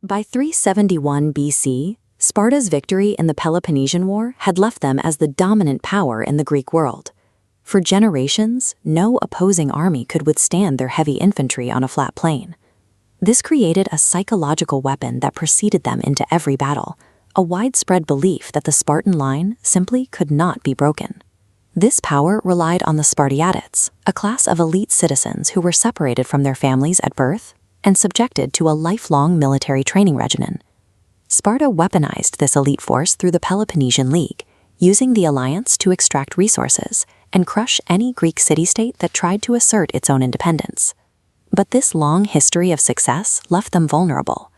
By 371 BC, Sparta's victory in the Peloponnesian War had left them as the dominant power in the Greek world. For generations, no opposing army could withstand their heavy infantry on a flat plain. This created a psychological weapon that preceded them into every battle, a widespread belief that the Spartan line simply could not be broken. This power relied on the Spartiates, a class of elite citizens who were separated from their families at birth and subjected to a lifelong military training regimen. Sparta weaponized this elite force through the Peloponnesian League, using the alliance to extract resources and crush any Greek city-state that tried to assert its own independence. But this long history of success left them vulnerable.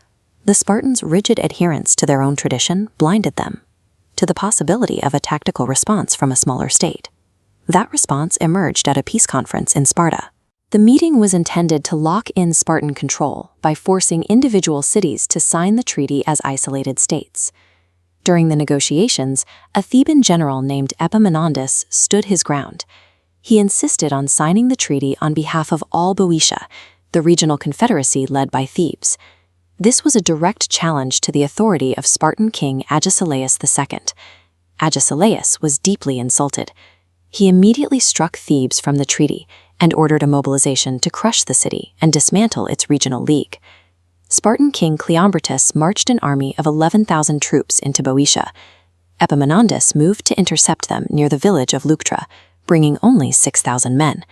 The Spartans' rigid adherence to their own tradition blinded them to the possibility of a tactical response from a smaller state. That response emerged at a peace conference in Sparta. The meeting was intended to lock in Spartan control by forcing individual cities to sign the treaty as isolated states. During the negotiations, a Theban general named Epaminondas stood his ground. He insisted on signing the treaty on behalf of all Boeotia, the regional confederacy led by Thebes. This was a direct challenge to the authority of Spartan king Agesilaus II. Agesilaus was deeply insulted. He immediately struck Thebes from the treaty and ordered a mobilization to crush the city and dismantle its regional league. Spartan king Cleombrotus marched an army of 11,000 troops into Boeotia. Epaminondas moved to intercept them near the village of Leuctra, bringing only 6,000 men.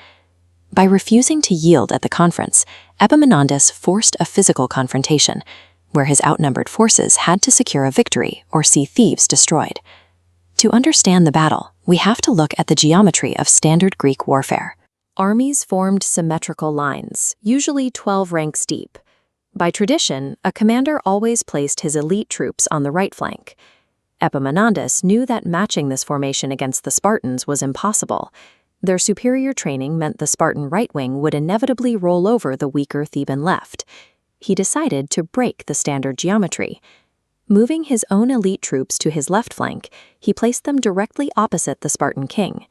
By refusing to yield at the conference, Epaminondas forced a physical confrontation, where his outnumbered forces had to secure a victory or see Thebes destroyed. To understand the battle, we have to look at the geometry of standard Greek warfare. Armies formed symmetrical lines, usually 12 ranks deep. By tradition, a commander always placed his elite troops on the right flank. Epaminondas knew that matching this formation against the Spartans was impossible. Their superior training meant the Spartan right wing would inevitably roll over the weaker Theban left. He decided to break the standard geometry. Moving his own elite troops to his left flank, he placed them directly opposite the Spartan king.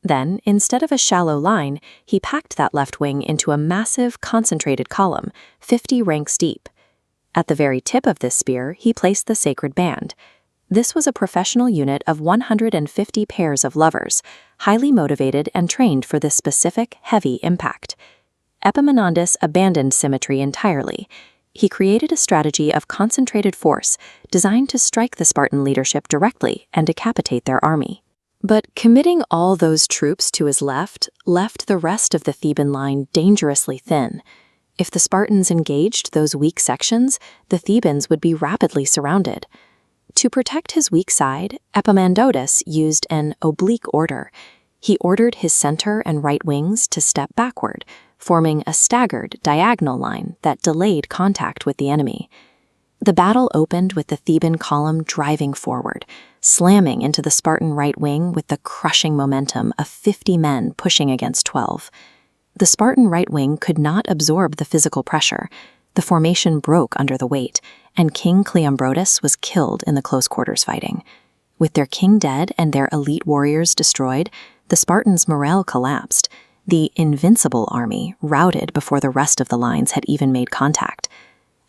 Then, instead of a shallow line, he packed that left wing into a massive, concentrated column, 50 ranks deep. At the very tip of this spear, he placed the sacred band. This was a professional unit of 150 pairs of lovers, highly motivated and trained for this specific, heavy impact. Epaminondas abandoned symmetry entirely. He created a strategy of concentrated force designed to strike the Spartan leadership directly and decapitate their army. But committing all those troops to his left the rest of the Theban line dangerously thin. If the Spartans engaged those weak sections, the Thebans would be rapidly surrounded. To protect his weak side, Epaminondas used an oblique order. He ordered his center and right wings to step backward, forming a staggered, diagonal line that delayed contact with the enemy. The battle opened with the Theban column driving forward, slamming into the Spartan right wing with the crushing momentum of 50 men pushing against 12. The Spartan right wing could not absorb the physical pressure. The formation broke under the weight, and King Cleombrotus was killed in the close quarters fighting. With their king dead and their elite warriors destroyed, the Spartans' morale collapsed. The invincible army routed before the rest of the lines had even made contact.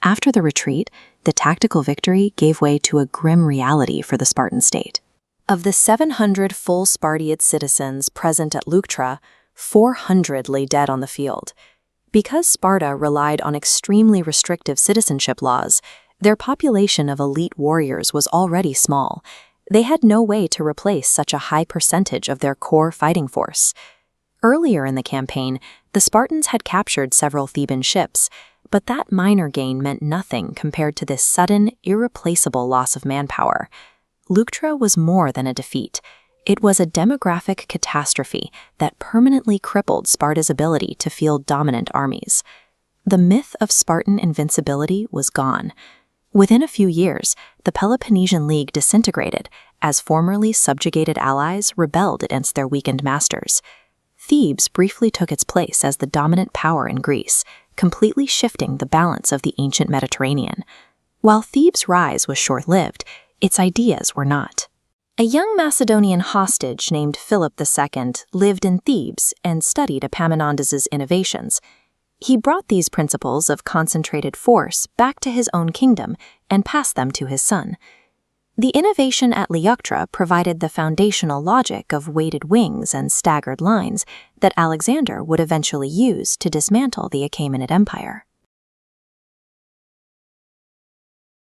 After the retreat, the tactical victory gave way to a grim reality for the Spartan state. Of the 700 full Spartiate citizens present at Leuctra, 400 lay dead on the field. Because Sparta relied on extremely restrictive citizenship laws, their population of elite warriors was already small. They had no way to replace such a high percentage of their core fighting force. Earlier in the campaign, the Spartans had captured several Theban ships, but that minor gain meant nothing compared to this sudden, irreplaceable loss of manpower. Leuctra was more than a defeat. It was a demographic catastrophe that permanently crippled Sparta's ability to field dominant armies. The myth of Spartan invincibility was gone. Within a few years, the Peloponnesian League disintegrated as formerly subjugated allies rebelled against their weakened masters. Thebes briefly took its place as the dominant power in Greece, completely shifting the balance of the ancient Mediterranean. While Thebes' rise was short-lived, its ideas were not. A young Macedonian hostage named Philip II lived in Thebes and studied Epaminondas' innovations. He brought these principles of concentrated force back to his own kingdom and passed them to his son. The innovation at Leuctra provided the foundational logic of weighted wings and staggered lines that Alexander would eventually use to dismantle the Achaemenid Empire.